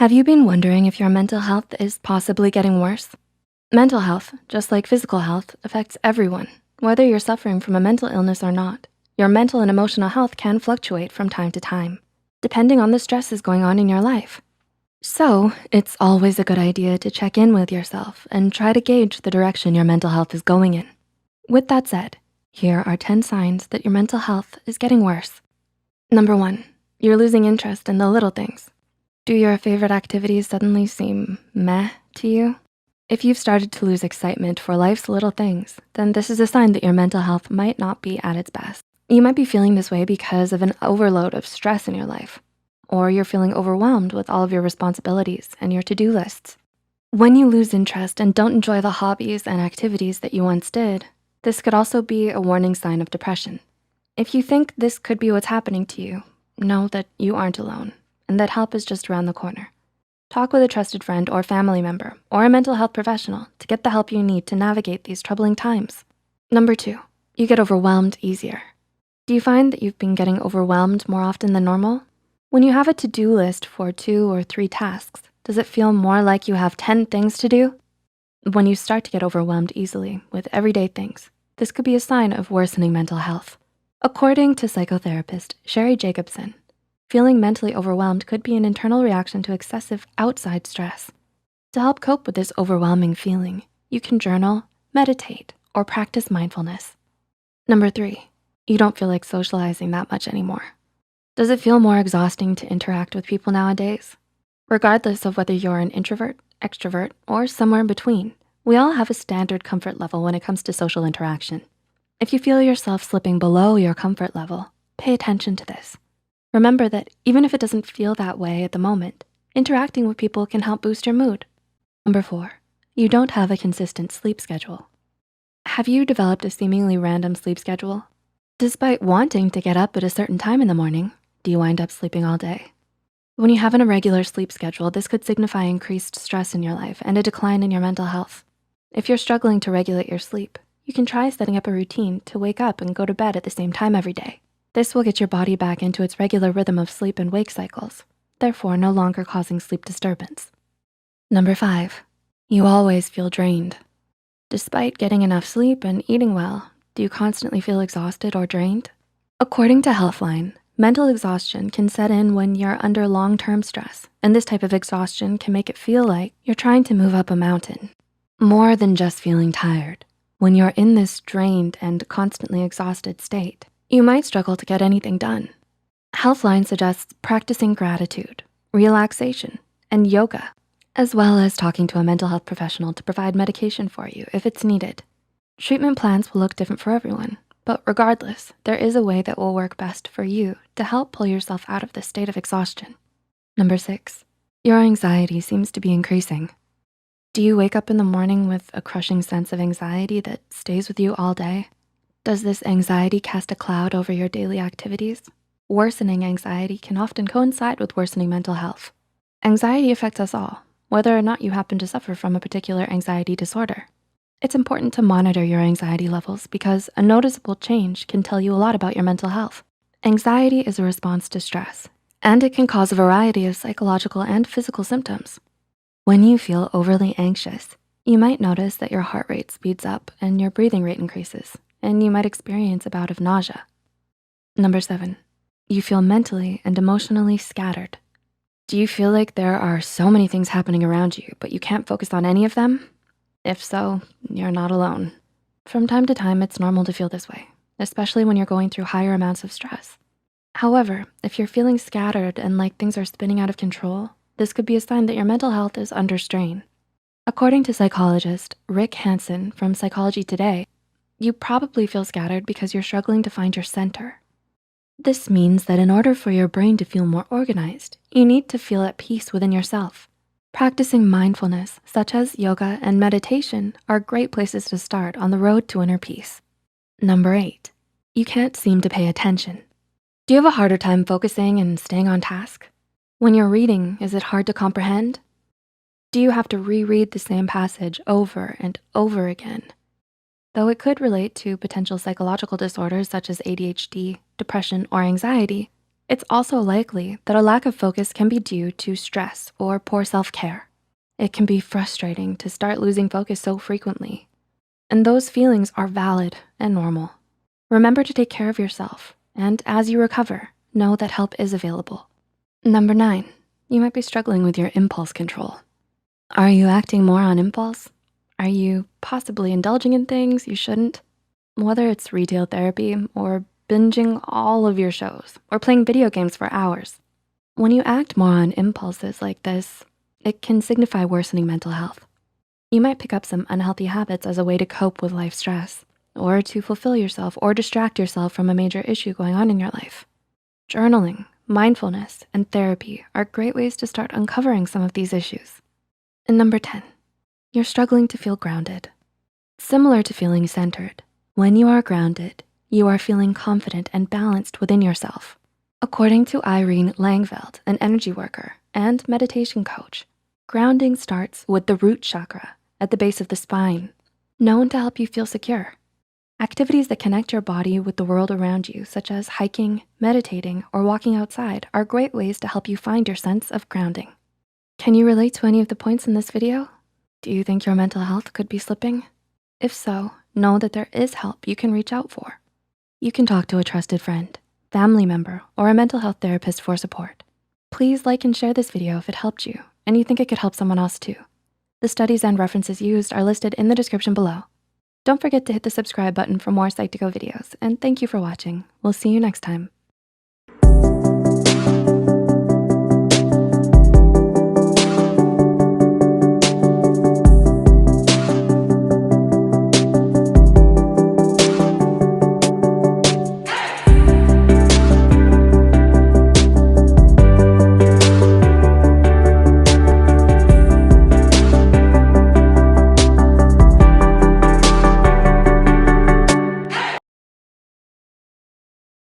Have you been wondering if your mental health is possibly getting worse? Mental health, just like physical health, affects everyone. Whether you're suffering from a mental illness or not, your mental and emotional health can fluctuate from time to time, depending on the stresses going on in your life. So it's always a good idea to check in with yourself and try to gauge the direction your mental health is going in. With that said, here are 10 signs that your mental health is getting worse. Number 1, you're losing interest in the little things. Do your favorite activities suddenly seem meh to you? If you've started to lose excitement for life's little things, then this is a sign that your mental health might not be at its best. You might be feeling this way because of an overload of stress in your life, or you're feeling overwhelmed with all of your responsibilities and your to-do lists. When you lose interest and don't enjoy the hobbies and activities that you once did, this could also be a warning sign of depression. If you think this could be what's happening to you, know that you aren't alone and that help is just around the corner. Talk with a trusted friend or family member or a mental health professional to get the help you need to navigate these troubling times. Number 2, you get overwhelmed easier. Do you find that you've been getting overwhelmed more often than normal? When you have a to-do list for 2 or 3 tasks, does it feel more like you have 10 things to do? When you start to get overwhelmed easily with everyday things, this could be a sign of worsening mental health. According to psychotherapist Sherry Jacobson, feeling mentally overwhelmed could be an internal reaction to excessive outside stress. To help cope with this overwhelming feeling, you can journal, meditate, or practice mindfulness. Number 3, you don't feel like socializing that much anymore. Does it feel more exhausting to interact with people nowadays? Regardless of whether you're an introvert, extrovert, or somewhere in between, we all have a standard comfort level when it comes to social interaction. If you feel yourself slipping below your comfort level, pay attention to this. Remember that even if it doesn't feel that way at the moment, interacting with people can help boost your mood. Number 4, you don't have a consistent sleep schedule. Have you developed a seemingly random sleep schedule? Despite wanting to get up at a certain time in the morning, do you wind up sleeping all day? When you have an irregular sleep schedule, this could signify increased stress in your life and a decline in your mental health. If you're struggling to regulate your sleep, you can try setting up a routine to wake up and go to bed at the same time every day. This will get your body back into its regular rhythm of sleep and wake cycles, therefore no longer causing sleep disturbance. Number 5, you always feel drained. Despite getting enough sleep and eating well, do you constantly feel exhausted or drained? According to Healthline, mental exhaustion can set in when you're under long-term stress, and this type of exhaustion can make it feel like you're trying to move up a mountain. More than just feeling tired, when you're in this drained and constantly exhausted state, you might struggle to get anything done. Healthline suggests practicing gratitude, relaxation, and yoga, as well as talking to a mental health professional to provide medication for you if it's needed. Treatment plans will look different for everyone, but regardless, there is a way that will work best for you to help pull yourself out of this state of exhaustion. Number 6, your anxiety seems to be increasing. Do you wake up in the morning with a crushing sense of anxiety that stays with you all day? Does this anxiety cast a cloud over your daily activities? Worsening anxiety can often coincide with worsening mental health. Anxiety affects us all, whether or not you happen to suffer from a particular anxiety disorder. It's important to monitor your anxiety levels because a noticeable change can tell you a lot about your mental health. Anxiety is a response to stress, and it can cause a variety of psychological and physical symptoms. When you feel overly anxious, you might notice that your heart rate speeds up and your breathing rate increases, and you might experience a bout of nausea. Number 7, you feel mentally and emotionally scattered. Do you feel like there are so many things happening around you, but you can't focus on any of them? If so, you're not alone. From time to time, it's normal to feel this way, especially when you're going through higher amounts of stress. However, if you're feeling scattered and like things are spinning out of control, this could be a sign that your mental health is under strain. According to psychologist Rick Hansen from Psychology Today, you probably feel scattered because you're struggling to find your center. This means that in order for your brain to feel more organized, you need to feel at peace within yourself. Practicing mindfulness, such as yoga and meditation, are great places to start on the road to inner peace. Number 8, you can't seem to pay attention. Do you have a harder time focusing and staying on task? When you're reading, is it hard to comprehend? Do you have to reread the same passage over and over again? Though it could relate to potential psychological disorders such as ADHD, depression, or anxiety, It's also likely that a lack of focus can be due to stress or poor self-care. It can be frustrating to start losing focus so frequently, and those feelings are valid and normal. Remember to take care of yourself, and as you recover, know that help is available. Number 9, you might be struggling with your impulse control. Are you acting more on impulse? Are you possibly indulging in things you shouldn't? Whether it's retail therapy or binging all of your shows or playing video games for hours. When you act more on impulses like this, it can signify worsening mental health. You might pick up some unhealthy habits as a way to cope with life stress or to fulfill yourself or distract yourself from a major issue going on in your life. Journaling, mindfulness, and therapy are great ways to start uncovering some of these issues. And number 10, you're struggling to feel grounded. Similar to feeling centered, when you are grounded, you are feeling confident and balanced within yourself. According to Irene Langveld, an energy worker and meditation coach, grounding starts with the root chakra at the base of the spine, known to help you feel secure. Activities that connect your body with the world around you, such as hiking, meditating, or walking outside, are great ways to help you find your sense of grounding. Can you relate to any of the points in this video? Do you think your mental health could be slipping? If so, know that there is help you can reach out for. You can talk to a trusted friend, family member, or a mental health therapist for support. Please like and share this video if it helped you and you think it could help someone else too. The studies and references used are listed in the description below. Don't forget to hit the subscribe button for more Psych2Go videos, and thank you for watching. We'll see you next time.